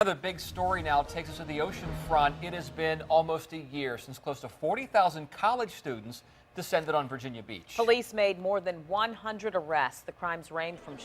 Another big story now takes us to the Oceanfront. It has been almost a year since close to 40,000 college students descended on Virginia Beach. Police made more than 100 arrests. The crimes range from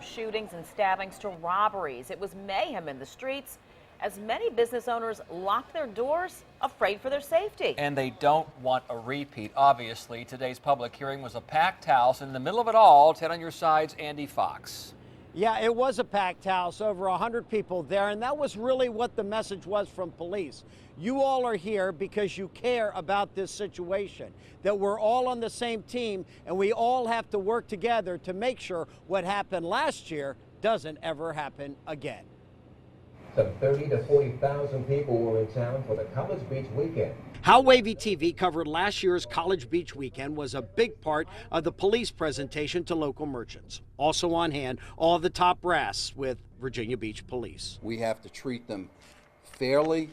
shootings and stabbings to robberies. It was mayhem in the streets as many business owners locked their doors, afraid for their safety. And they don't want a repeat, obviously. Today's public hearing was a packed house. In the middle of it all, 10 on your side's Andy Fox. Yeah, it was a packed house, over 100 people there, and that was really what the message was from police. You all are here because you care about this situation, that we're all on the same team, and we all have to work together to make sure what happened last year doesn't ever happen again. Some 30 to 40,000 people were in town for the College Beach weekend. How Wavy TV covered last year's College Beach weekend was a big part of the police presentation to local merchants. Also on hand, all the top brass with Virginia Beach Police. We have to treat them fairly,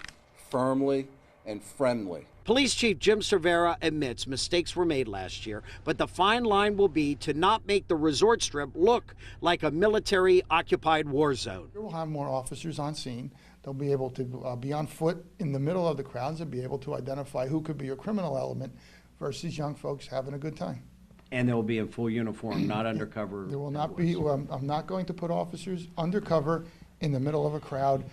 firmly, and friendly. Police Chief Jim Cervera admits mistakes were made last year, but the fine line will be to not make the resort strip look like a military-occupied war zone. We'll have more officers on scene. They'll be able to be on foot in the middle of the crowds and be able to identify who could be a criminal element versus young folks having a good time. And they will be in full uniform, not undercover. There will not be, I'm not going to put officers undercover in the middle of a crowd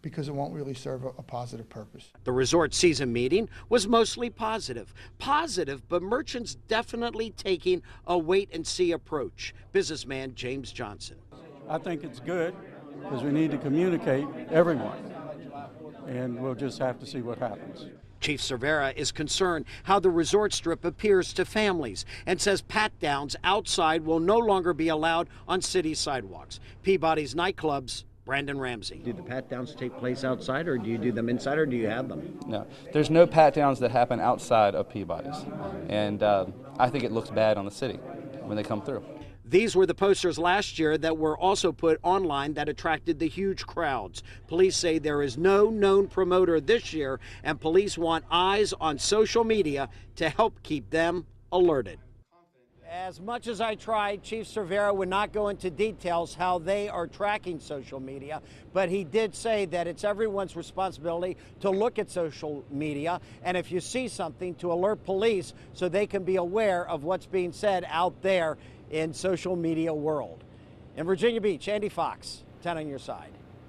because it won't really serve a positive purpose. The resort season meeting was mostly positive. Positive, but merchants definitely taking a wait-and-see approach. Businessman James Johnson. I think it's good because we need to communicate everyone, and we'll just have to see what happens. Chief Cervera is concerned how the resort strip appears to families and says pat-downs outside will no longer be allowed on city sidewalks. Peabody's nightclubs, Brandon Ramsey. Do the pat-downs take place outside, or do you do them inside, or do you have them? No, there's no pat-downs that happen outside of Peabody's, and I think it looks bad on the city when they come through. These were the posters last year that were also put online that attracted the huge crowds. Police say there is no known promoter this year, and police want eyes on social media to help keep them alerted. As much as I tried, Chief Cervera would not go into details how they are tracking social media, but he did say that it's everyone's responsibility to look at social media, and if you see something, to alert police so they can be aware of what's being said out there in social media world. In Virginia Beach, Andy Fox, 10 on your side.